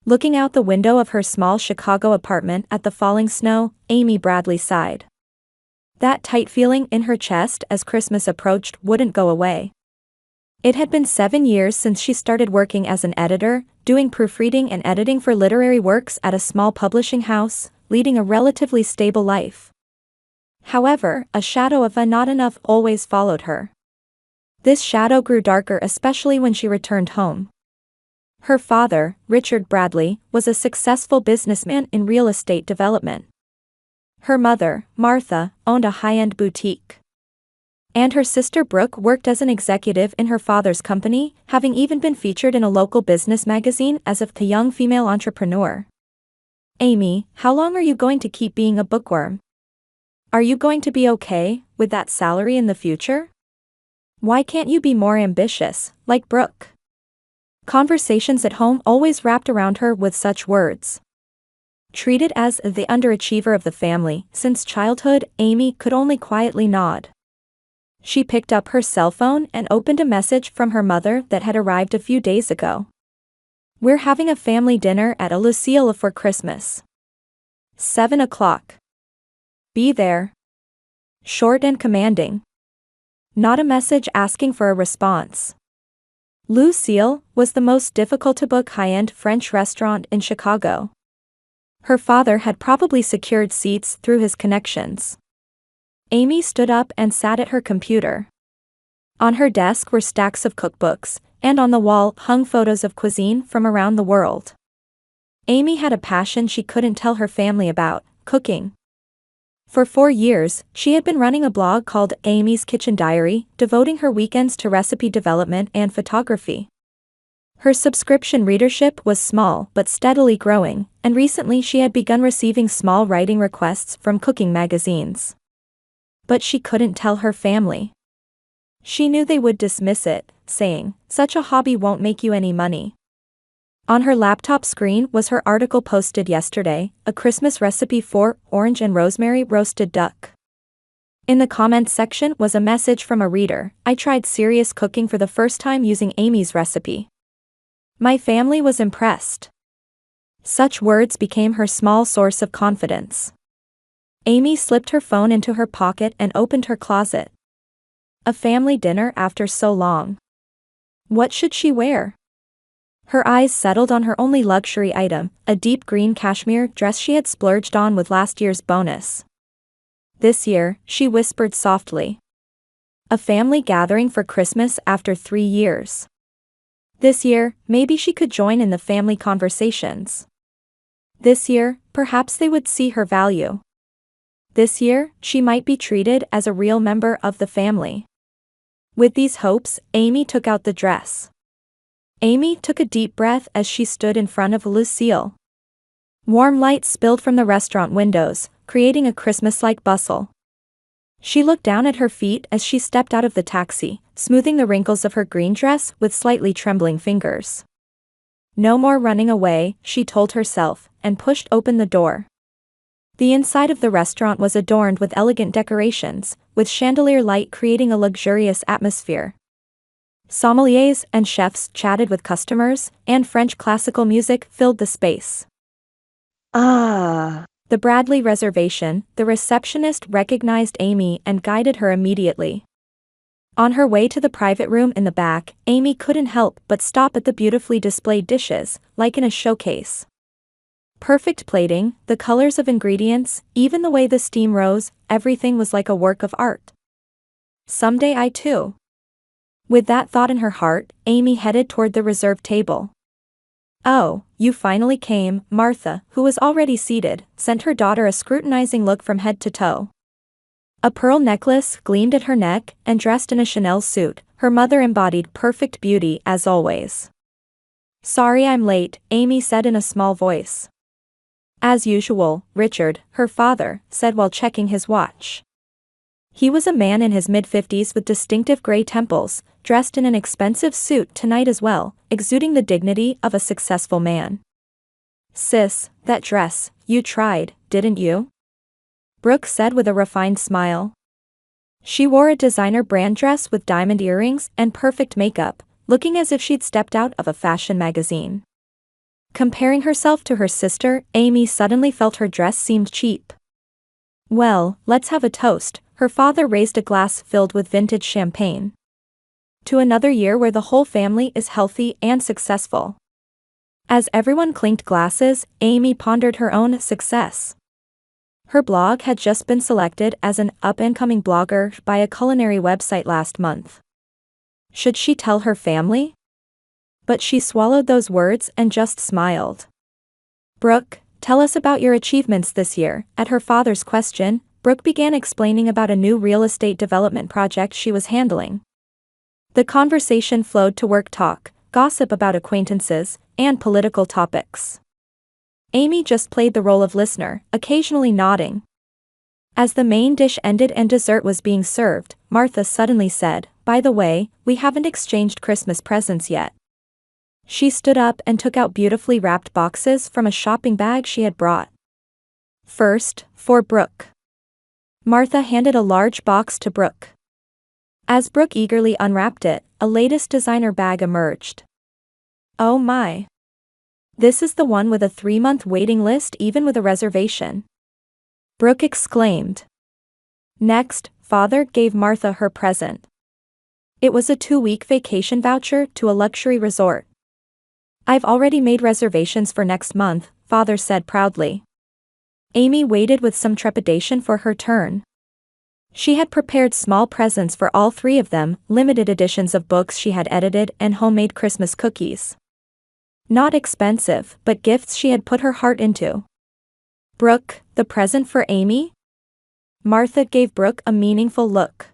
Looking out the window of her small Chicago apartment at the falling snow, Amy Bradley sighed. That tight feeling in her chest as Christmas approached wouldn't go away. It had been 7 years since she started working as an editor, doing proofreading and editing for literary works at a small publishing house, leading a relatively stable life. However, a shadow of a not enough always followed her. This shadow grew darker especially when she returned home. Her father, Richard Bradley, was a successful businessman in real estate development. Her mother, Martha, owned a high-end boutique. And her sister Brooke worked as an executive in her father's company, having even been featured in a local business magazine as a young female entrepreneur. Amy, how long are you going to keep being a bookworm? Are you going to be okay with that salary in the future? Why can't you be more ambitious, like Brooke? Conversations at home always wrapped around her with such words. Treated as the underachiever of the family since childhood, Amy could only quietly nod. She picked up her cell phone and opened a message from her mother that had arrived a few days ago. We're having a family dinner at a Lucille for Christmas. 7 o'clock. Be there. Short and commanding. Not a message asking for a response. Lucille was the most difficult to book high-end French restaurant in Chicago. Her father had probably secured seats through his connections. Amy stood up and sat at her computer. On her desk were stacks of cookbooks, and on the wall hung photos of cuisine from around the world. Amy had a passion she couldn't tell her family about: cooking. For 4 years, she had been running a blog called Amy's Kitchen Diary, devoting her weekends to recipe development and photography. Her subscription readership was small but steadily growing, and recently she had begun receiving small writing requests from cooking magazines. But she couldn't tell her family. She knew they would dismiss it, saying, "Such a hobby won't make you any money." On her laptop screen was her article posted yesterday, a Christmas recipe for orange and rosemary roasted duck. In the comments section was a message from a reader: "I tried serious cooking for the first time using Amy's recipe. My family was impressed." Such words became her small source of confidence. Amy slipped her phone into her pocket and opened her closet. A family dinner after so long. What should she wear? Her eyes settled on her only luxury item, a deep green cashmere dress she had splurged on with last year's bonus. This year, she whispered softly. A family gathering for Christmas after 3 years. This year, maybe she could join in the family conversations. This year, perhaps they would see her value. This year, she might be treated as a real member of the family. With these hopes, Amy took out the dress. Amy took a deep breath as she stood in front of Lucille. Warm light spilled from the restaurant windows, creating a Christmas-like bustle. She looked down at her feet as she stepped out of the taxi, smoothing the wrinkles of her green dress with slightly trembling fingers. No more running away, she told herself, and pushed open the door. The inside of the restaurant was adorned with elegant decorations, with chandelier light creating a luxurious atmosphere. Sommeliers and chefs chatted with customers, and French classical music filled the space. The Bradley reservation, the receptionist recognized Amy and guided her immediately. On her way to the private room in the back, Amy couldn't help but stop at the beautifully displayed dishes, like in a showcase. Perfect plating, the colors of ingredients, even the way the steam rose, everything was like a work of art. Someday I too. With that thought in her heart, Amy headed toward the reserved table. "Oh, you finally came," Martha, who was already seated, sent her daughter a scrutinizing look from head to toe. A pearl necklace gleamed at her neck, and dressed in a Chanel suit, her mother embodied perfect beauty as always. "Sorry I'm late," Amy said in a small voice. "As usual," Richard, her father, said while checking his watch. He was a man in his mid-50s with distinctive gray temples, dressed in an expensive suit tonight as well, exuding the dignity of a successful man. "Sis, that dress, you tried, didn't you?" Brooke said with a refined smile. She wore a designer brand dress with diamond earrings and perfect makeup, looking as if she'd stepped out of a fashion magazine. Comparing herself to her sister, Amy suddenly felt her dress seemed cheap. Well, let's have a toast. Her father raised a glass filled with vintage champagne. To another year where the whole family is healthy and successful. As everyone clinked glasses, Amy pondered her own success. Her blog had just been selected as an up-and-coming blogger by a culinary website last month. Should she tell her family? But she swallowed those words and just smiled. Brooke, tell us about your achievements this year. At her father's question, Brooke began explaining about a new real estate development project she was handling. The conversation flowed to work talk, gossip about acquaintances, and political topics. Amy just played the role of listener, occasionally nodding. As the main dish ended and dessert was being served, Martha suddenly said, "By the way, we haven't exchanged Christmas presents yet." She stood up and took out beautifully wrapped boxes from a shopping bag she had brought. First, for Brooke. Martha handed a large box to Brooke. As Brooke eagerly unwrapped it, a latest designer bag emerged. Oh my! This is the one with a 3-month waiting list even with a reservation. Brooke exclaimed. Next, Father gave Martha her present. It was a 2-week vacation voucher to a luxury resort. I've already made reservations for next month, Father said proudly. Amy waited with some trepidation for her turn. She had prepared small presents for all 3 of them, limited editions of books she had edited and homemade Christmas cookies. Not expensive, but gifts she had put her heart into. Brooke, the present for Amy? Martha gave Brooke a meaningful look.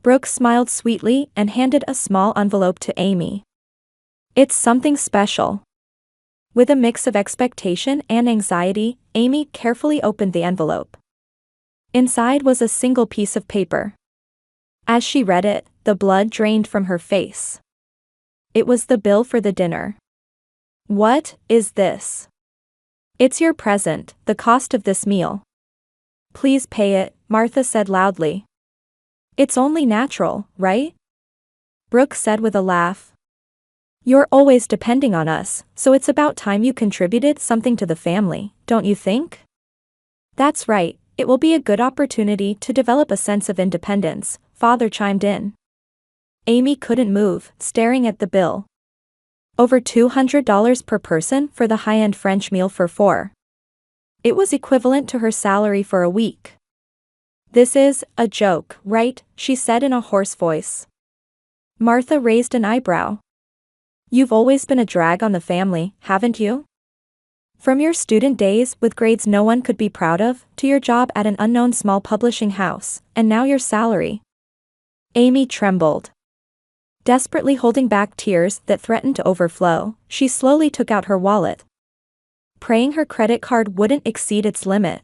Brooke smiled sweetly and handed a small envelope to Amy. It's something special. With a mix of expectation and anxiety, Amy carefully opened the envelope. Inside was a single piece of paper. As she read it, the blood drained from her face. It was the bill for the dinner. What is this? It's your present, the cost of this meal. Please pay it, Martha said loudly. It's only natural, right? Brooke said with a laugh. You're always depending on us, so it's about time you contributed something to the family, don't you think? That's right, it will be a good opportunity to develop a sense of independence, Father chimed in. Amy couldn't move, staring at the bill. Over $200 per person for the high-end French meal for 4. It was equivalent to her salary for a week. This is a joke, right? She said in a hoarse voice. Martha raised an eyebrow. You've always been a drag on the family, haven't you? From your student days with grades no one could be proud of, to your job at an unknown small publishing house, and now your salary. Amy trembled. Desperately holding back tears that threatened to overflow, she slowly took out her wallet. Praying her credit card wouldn't exceed its limit.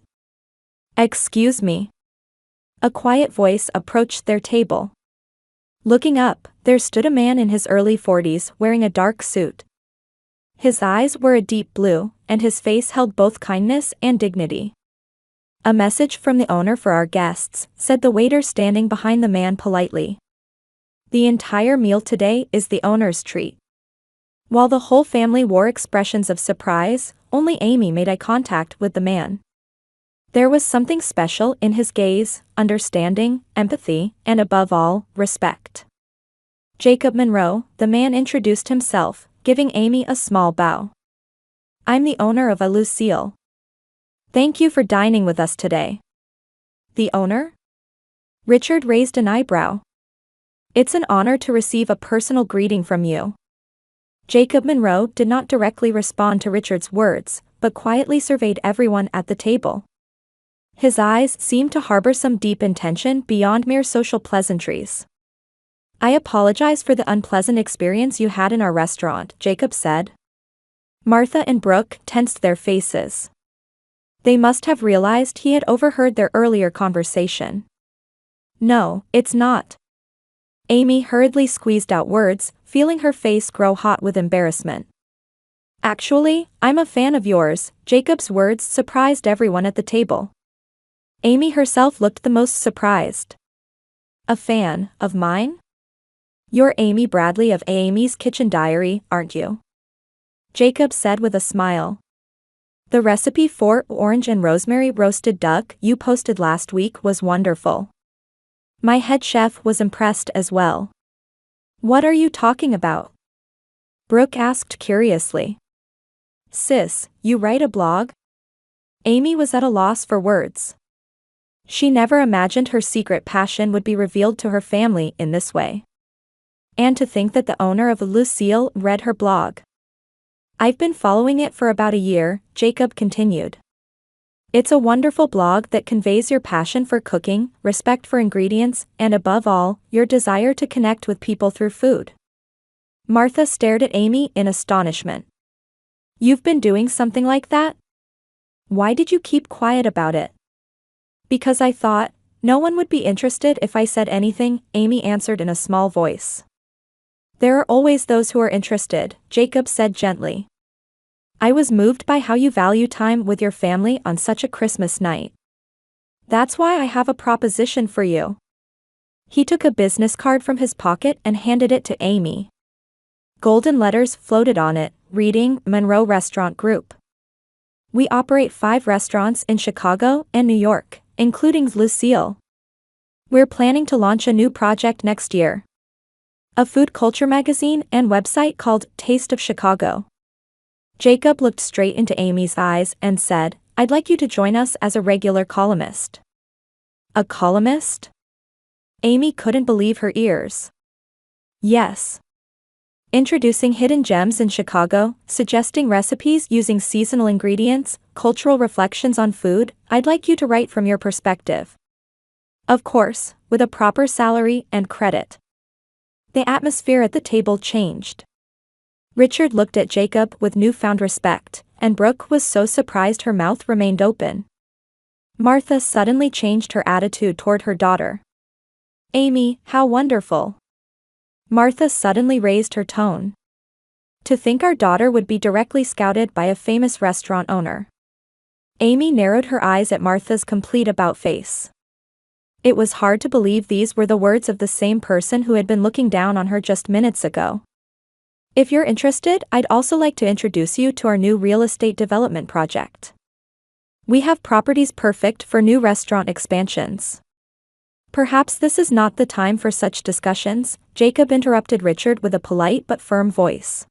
Excuse me. A quiet voice approached their table. Looking up, there stood a man in his early 40s wearing a dark suit. His eyes were a deep blue, and his face held both kindness and dignity. A message from the owner for our guests, said the waiter standing behind the man politely. The entire meal today is the owner's treat. While the whole family wore expressions of surprise, only Amy made eye contact with the man. There was something special in his gaze, understanding, empathy, and above all, respect. Jacob Monroe, the man introduced himself, giving Amy a small bow. I'm the owner of a Lucille. Thank you for dining with us today. The owner? Richard raised an eyebrow. It's an honor to receive a personal greeting from you. Jacob Monroe did not directly respond to Richard's words, but quietly surveyed everyone at the table. His eyes seemed to harbor some deep intention beyond mere social pleasantries. I apologize for the unpleasant experience you had in our restaurant, Jacob said. Martha and Brooke tensed their faces. They must have realized he had overheard their earlier conversation. No, it's not. Amy hurriedly squeezed out words, feeling her face grow hot with embarrassment. Actually, I'm a fan of yours, Jacob's words surprised everyone at the table. Amy herself looked the most surprised. A fan of mine? You're Amy Bradley of Amy's Kitchen Diary, aren't you? Jacob said with a smile. The recipe for orange and rosemary roasted duck you posted last week was wonderful. My head chef was impressed as well. What are you talking about? Brooke asked curiously. Sis, you write a blog? Amy was at a loss for words. She never imagined her secret passion would be revealed to her family in this way. And to think that the owner of Lucille read her blog. I've been following it for about a year, Jacob continued. It's a wonderful blog that conveys your passion for cooking, respect for ingredients, and above all, your desire to connect with people through food. Martha stared at Amy in astonishment. You've been doing something like that? Why did you keep quiet about it? Because I thought, no one would be interested if I said anything, Amy answered in a small voice. There are always those who are interested, Jacob said gently. I was moved by how you value time with your family on such a Christmas night. That's why I have a proposition for you. He took a business card from his pocket and handed it to Amy. Golden letters floated on it, reading, Monroe Restaurant Group. We operate 5 restaurants in Chicago and New York, including Lucille. We're planning to launch a new project next year. A food culture magazine and website called Taste of Chicago. Jacob looked straight into Amy's eyes and said, I'd like you to join us as a regular columnist. A columnist? Amy couldn't believe her ears. Yes. Introducing hidden gems in Chicago, suggesting recipes using seasonal ingredients, cultural reflections on food, I'd like you to write from your perspective. Of course, with a proper salary and credit. The atmosphere at the table changed. Richard looked at Jacob with newfound respect, and Brooke was so surprised her mouth remained open. Martha suddenly changed her attitude toward her daughter. Amy, how wonderful. Martha suddenly raised her tone. To think our daughter would be directly scouted by a famous restaurant owner. Amy narrowed her eyes at Martha's complete about-face. It was hard to believe these were the words of the same person who had been looking down on her just minutes ago. If you're interested, I'd also like to introduce you to our new real estate development project. We have properties perfect for new restaurant expansions. Perhaps this is not the time for such discussions, Jacob interrupted Richard with a polite but firm voice.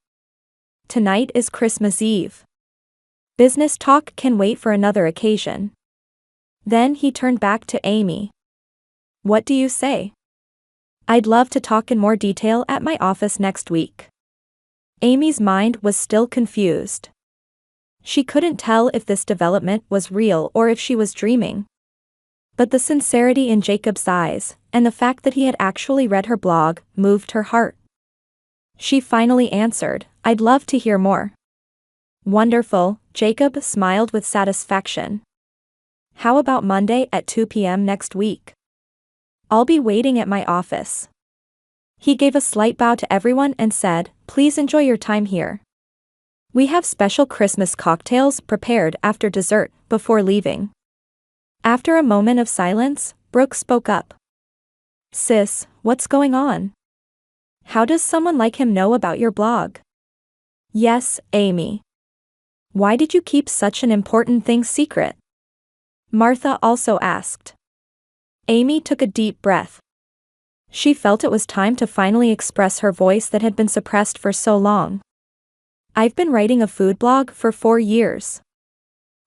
Tonight is Christmas Eve. Business talk can wait for another occasion. Then he turned back to Amy. What do you say? I'd love to talk in more detail at my office next week. Amy's mind was still confused. She couldn't tell if this development was real or if she was dreaming. But the sincerity in Jacob's eyes, and the fact that he had actually read her blog, moved her heart. She finally answered, I'd love to hear more. Wonderful, Jacob smiled with satisfaction. How about Monday at 2 p.m. next week? I'll be waiting at my office. He gave a slight bow to everyone and said, Please enjoy your time here. We have special Christmas cocktails prepared after dessert, before leaving. After a moment of silence, Brooke spoke up. Sis, what's going on? How does someone like him know about your blog? Yes, Amy. Why did you keep such an important thing secret? Martha also asked. Amy took a deep breath. She felt it was time to finally express her voice that had been suppressed for so long. I've been writing a food blog for 4 years.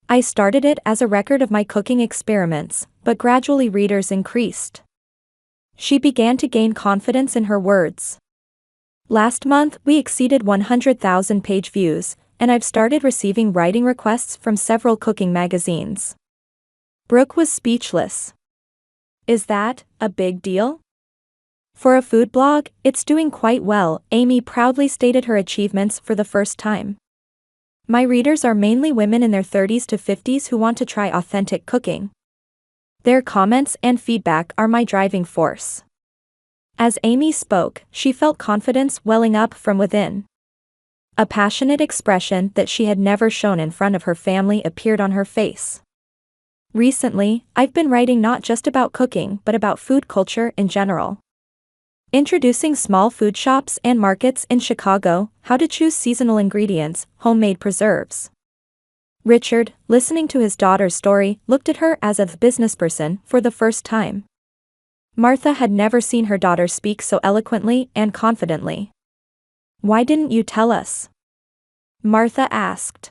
I started it as a record of my cooking experiments, but gradually readers increased. She began to gain confidence in her words. Last month we exceeded 100,000 page views, and I've started receiving writing requests from several cooking magazines. Brooke was speechless. Is that a big deal? For a food blog, it's doing quite well, Amy proudly stated her achievements for the first time. My readers are mainly women in their 30s to 50s who want to try authentic cooking. Their comments and feedback are my driving force. As Amy spoke, she felt confidence welling up from within. A passionate expression that she had never shown in front of her family appeared on her face. Recently, I've been writing not just about cooking but about food culture in general. Introducing small food shops and markets in Chicago, how to choose seasonal ingredients, homemade preserves. Richard, listening to his daughter's story, looked at her as a businessperson for the first time. Martha had never seen her daughter speak so eloquently and confidently. "Why didn't you tell us?" Martha asked.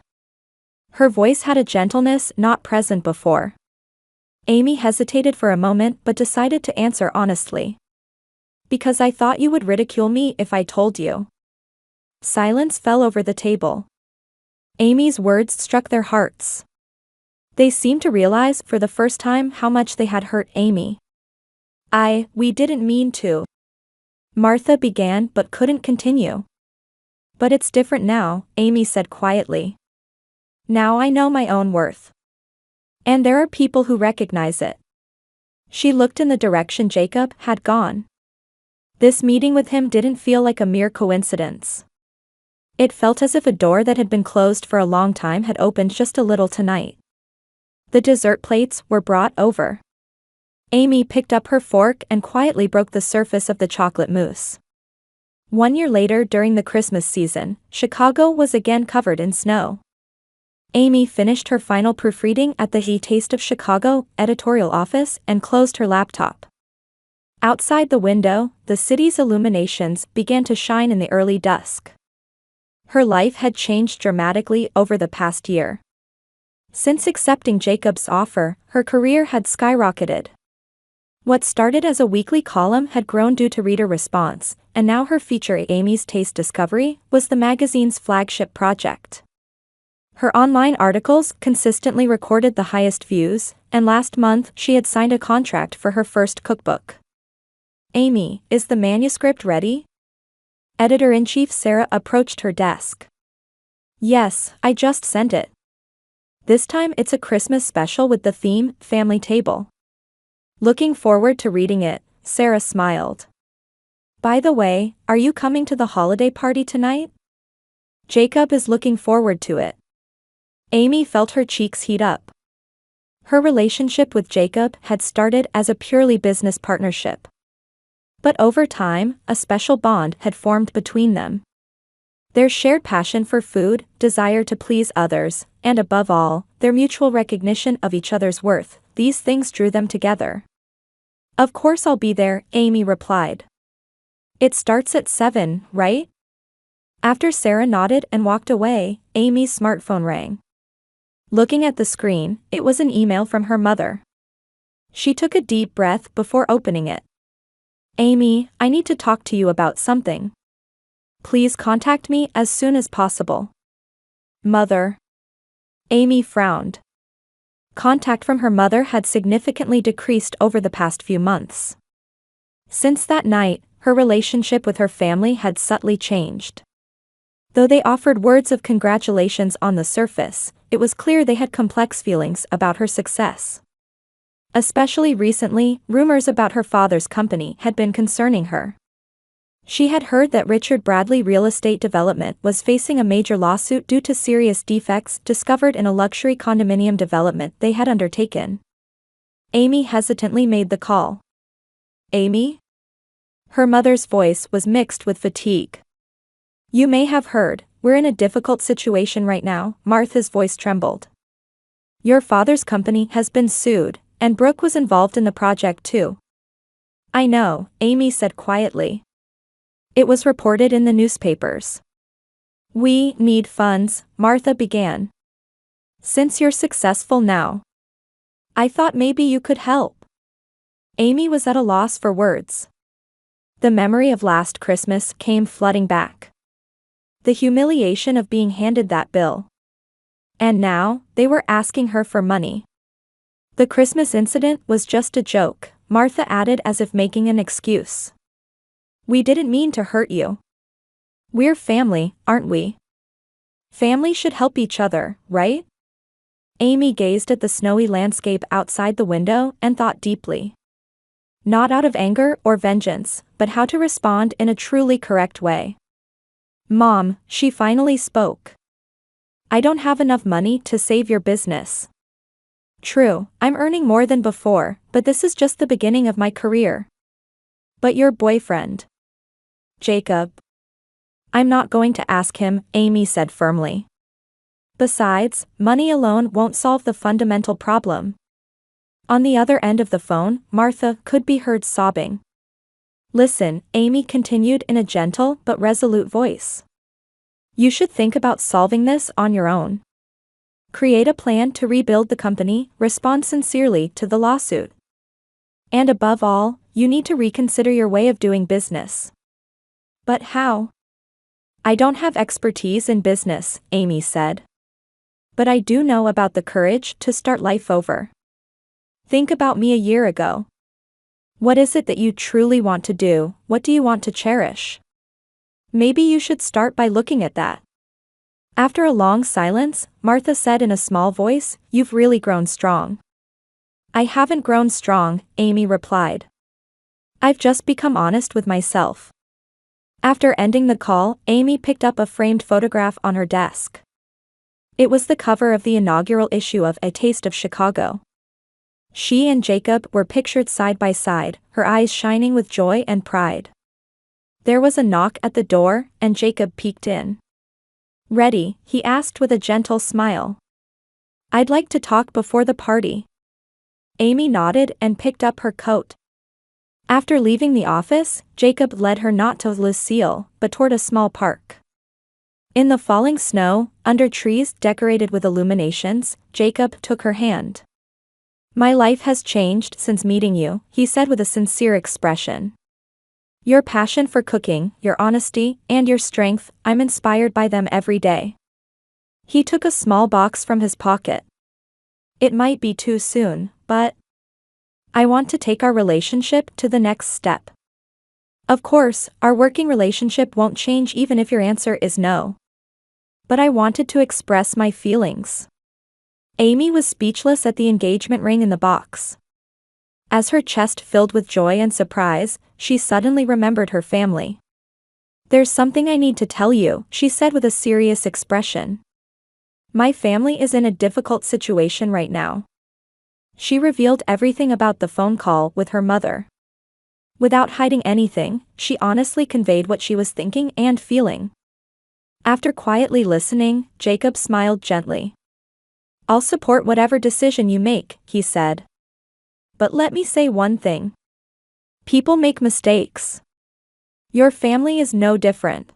Her voice had a gentleness not present before. Amy hesitated for a moment but decided to answer honestly. "Because I thought you would ridicule me if I told you." Silence fell over the table. Amy's words struck their hearts. They seemed to realize for the first time how much they had hurt Amy. We didn't mean to." Martha began but couldn't continue. "But it's different now," Amy said quietly. "Now I know my own worth. And there are people who recognize it." She looked in the direction Jacob had gone. This meeting with him didn't feel like a mere coincidence. It felt as if a door that had been closed for a long time had opened just a little tonight. The dessert plates were brought over. Amy picked up her fork and quietly broke the surface of the chocolate mousse. 1 year later, during the Christmas season, Chicago was again covered in snow. Amy finished her final proofreading at the He Taste of Chicago editorial office and closed her laptop. Outside the window, the city's illuminations began to shine in the early dusk. Her life had changed dramatically over the past year. Since accepting Jacob's offer, her career had skyrocketed. What started as a weekly column had grown due to reader response, and now her feature, Amy's Taste Discovery, was the magazine's flagship project. Her online articles consistently recorded the highest views, and last month she had signed a contract for her first cookbook. "Amy, is the manuscript ready?" Editor-in-Chief Sarah approached her desk. "Yes, I just sent it. This time it's a Christmas special with the theme, Family Table." Looking forward to reading it, Sarah smiled. "By the way, are you coming to the holiday party tonight?" "Jacob is looking forward to it." Amy felt her cheeks heat up. Her relationship with Jacob had started as a purely business partnership. But over time, a special bond had formed between them. Their shared passion for food, desire to please others, and above all, their mutual recognition of each other's worth, these things drew them together. "Of course I'll be there," Amy replied. "It starts at 7, right?" After Sarah nodded and walked away, Amy's smartphone rang. Looking at the screen, it was an email from her mother. She took a deep breath before opening it. "Amy, I need to talk to you about something. Please contact me as soon as possible." "Mother." Amy frowned. Contact from her mother had significantly decreased over the past few months. Since that night, her relationship with her family had subtly changed. Though they offered words of congratulations on the surface, it was clear they had complex feelings about her success. Especially recently, rumors about her father's company had been concerning her. She had heard that Richard Bradley Real Estate Development was facing a major lawsuit due to serious defects discovered in a luxury condominium development they had undertaken. Amy hesitantly made the call. "Amy?" Her mother's voice was mixed with fatigue. "You may have heard, we're in a difficult situation right now." Martha's voice trembled. "Your father's company has been sued, and Brooke was involved in the project too." "I know," Amy said quietly. "It was reported in the newspapers." "We need funds," Martha began. "Since you're successful now, I thought maybe you could help." Amy was at a loss for words. The memory of last Christmas came flooding back. The humiliation of being handed that bill. And now, they were asking her for money. "The Christmas incident was just a joke," Martha added as if making an excuse. "We didn't mean to hurt you. We're family, aren't we? Family should help each other, right?" Amy gazed at the snowy landscape outside the window and thought deeply. Not out of anger or vengeance, but how to respond in a truly correct way. "Mom," she finally spoke. "I don't have enough money to save your business. True, I'm earning more than before, but this is just the beginning of my career. But your boyfriend. Jacob. I'm not going to ask him, Amy said firmly. Besides, money alone won't solve the fundamental problem. On the other end of the phone, Martha could be heard sobbing. Listen, Amy continued in a gentle but resolute voice. You should think about solving this on your own. Create a plan to rebuild the company, respond sincerely to the lawsuit. And above all, you need to reconsider your way of doing business. But how? I don't have expertise in business, Amy said. But I do know about the courage to start life over. Think about me a year ago. What is it that you truly want to do? What do you want to cherish? Maybe you should start by looking at that. After a long silence, Martha said in a small voice, You've really grown strong. I haven't grown strong, Amy replied. I've just become honest with myself. After ending the call, Amy picked up a framed photograph on her desk. It was the cover of the inaugural issue of A Taste of Chicago. She and Jacob were pictured side by side, her eyes shining with joy and pride. There was a knock at the door, and Jacob peeked in. Ready? He asked with a gentle smile. I'd like to talk before the party. Amy nodded and picked up her coat. After leaving the office, Jacob led her not to Lucille, but toward a small park. In the falling snow, under trees decorated with illuminations, Jacob took her hand. My life has changed since meeting you, he said with a sincere expression. Your passion for cooking, your honesty, and your strength, I'm inspired by them every day. He took a small box from his pocket. It might be too soon, but I want to take our relationship to the next step. Of course, our working relationship won't change even if your answer is no. But I wanted to express my feelings. Amy was speechless at the engagement ring in the box. As her chest filled with joy and surprise, she suddenly remembered her family. There's something I need to tell you, she said with a serious expression. My family is in a difficult situation right now. She revealed everything about the phone call with her mother. Without hiding anything, she honestly conveyed what she was thinking and feeling. After quietly listening, Jacob smiled gently. I'll support whatever decision you make, he said. But let me say one thing. People make mistakes. Your family is no different.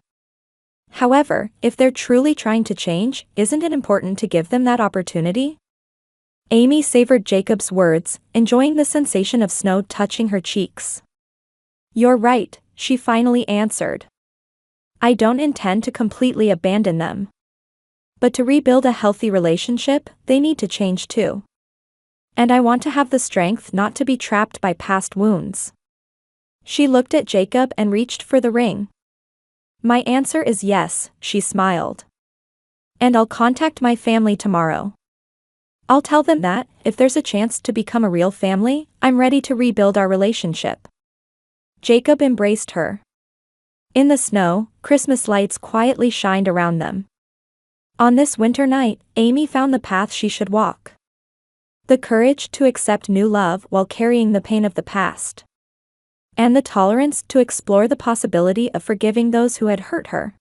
However, if they're truly trying to change, isn't it important to give them that opportunity? Amy savored Jacob's words, enjoying the sensation of snow touching her cheeks. You're right, she finally answered. I don't intend to completely abandon them. But to rebuild a healthy relationship, they need to change too. And I want to have the strength not to be trapped by past wounds. She looked at Jacob and reached for the ring. My answer is yes, she smiled. And I'll contact my family tomorrow. I'll tell them that, if there's a chance to become a real family, I'm ready to rebuild our relationship. Jacob embraced her. In the snow, Christmas lights quietly shined around them. On this winter night, Amy found the path she should walk. The courage to accept new love while carrying the pain of the past. And the tolerance to explore the possibility of forgiving those who had hurt her.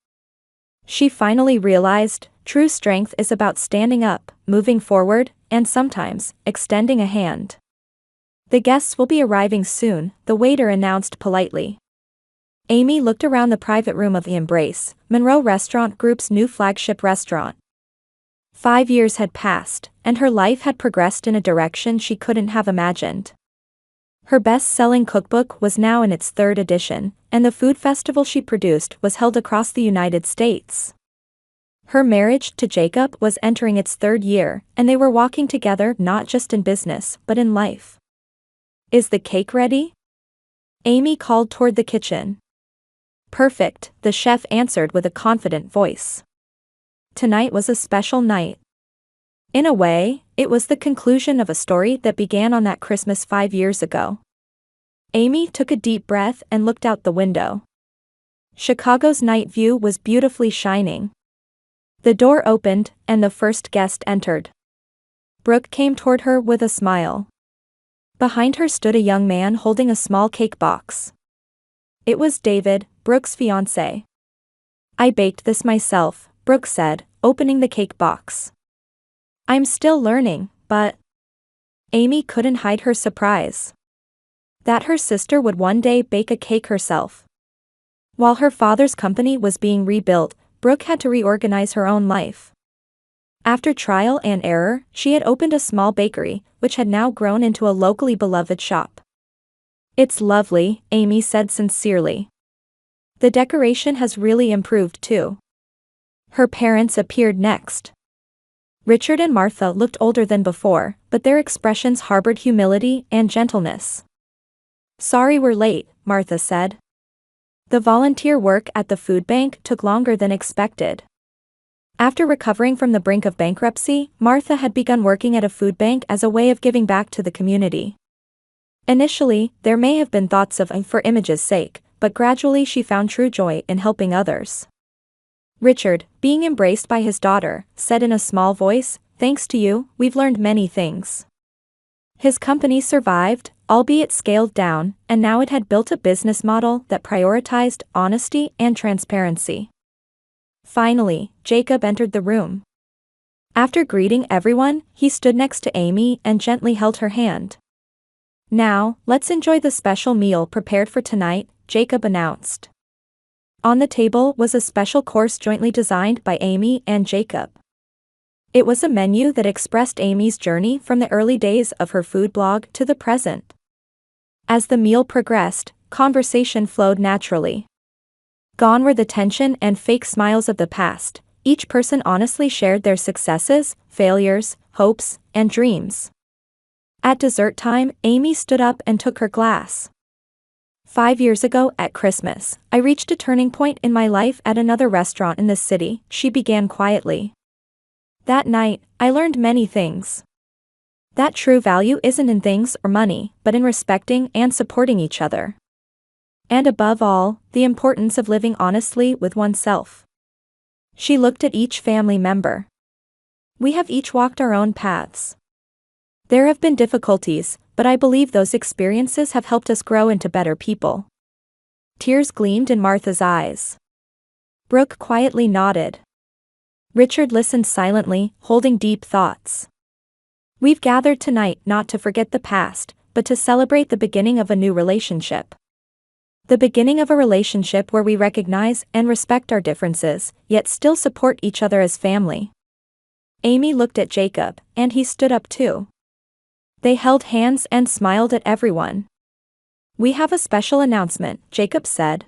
She finally realized, true strength is about standing up, moving forward, and sometimes, extending a hand. The guests will be arriving soon, the waiter announced politely. Amy looked around the private room of the Embrace, Monroe Restaurant Group's new flagship restaurant. 5 years had passed, and her life had progressed in a direction she couldn't have imagined. Her best-selling cookbook was now in its 3rd edition, and the food festival she produced was held across the United States. Her marriage to Jacob was entering its 3rd year, and they were walking together not just in business, but in life. Is the cake ready? Amy called toward the kitchen. Perfect, the chef answered with a confident voice. Tonight was a special night. In a way, it was the conclusion of a story that began on that Christmas 5 years ago. Amy took a deep breath and looked out the window. Chicago's night view was beautifully shining. The door opened, and the first guest entered. Brooke came toward her with a smile. Behind her stood a young man holding a small cake box. It was David, Brooke's fiancé. I baked this myself, Brooke said, opening the cake box. I'm still learning, but... Amy couldn't hide her surprise. That her sister would one day bake a cake herself. While her father's company was being rebuilt, Brooke had to reorganize her own life. After trial and error, she had opened a small bakery, which had now grown into a locally beloved shop. It's lovely, Amy said sincerely. The decoration has really improved too. Her parents appeared next. Richard and Martha looked older than before, but their expressions harbored humility and gentleness. Sorry we're late, Martha said. The volunteer work at the food bank took longer than expected. After recovering from the brink of bankruptcy, Martha had begun working at a food bank as a way of giving back to the community. Initially, there may have been thoughts of for image's sake, but gradually she found true joy in helping others. Richard, being embraced by his daughter, said in a small voice, "Thanks to you, we've learned many things." His company survived, albeit scaled down, and now it had built a business model that prioritized honesty and transparency. Finally, Jacob entered the room. After greeting everyone, he stood next to Amy and gently held her hand. Now, let's enjoy the special meal prepared for tonight, Jacob announced. On the table was a special course jointly designed by Amy and Jacob. It was a menu that expressed Amy's journey from the early days of her food blog to the present. As the meal progressed, conversation flowed naturally. Gone were the tension and fake smiles of the past. Each person honestly shared their successes, failures, hopes, and dreams. At dessert time, Amy stood up and took her glass. 5 years ago at Christmas, I reached a turning point in my life at another restaurant in this city, she began quietly. That night, I learned many things. That true value isn't in things or money, but in respecting and supporting each other. And above all, the importance of living honestly with oneself. She looked at each family member. We have each walked our own paths. There have been difficulties, but I believe those experiences have helped us grow into better people. Tears gleamed in Martha's eyes. Brooke quietly nodded. Richard listened silently, holding deep thoughts. We've gathered tonight not to forget the past, but to celebrate the beginning of a new relationship. The beginning of a relationship where we recognize and respect our differences, yet still support each other as family. Amy looked at Jacob, and he stood up too. They held hands and smiled at everyone. We have a special announcement, Jacob said.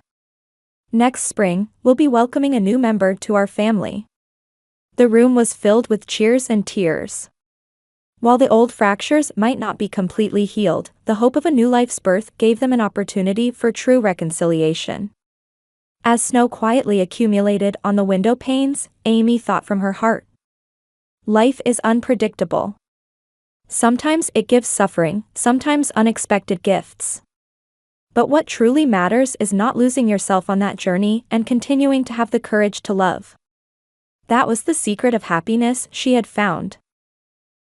Next spring, we'll be welcoming a new member to our family. The room was filled with cheers and tears. While the old fractures might not be completely healed, the hope of a new life's birth gave them an opportunity for true reconciliation. As snow quietly accumulated on the window panes, Amy thought from her heart. Life is unpredictable. Sometimes it gives suffering, sometimes unexpected gifts. But what truly matters is not losing yourself on that journey and continuing to have the courage to love. That was the secret of happiness she had found.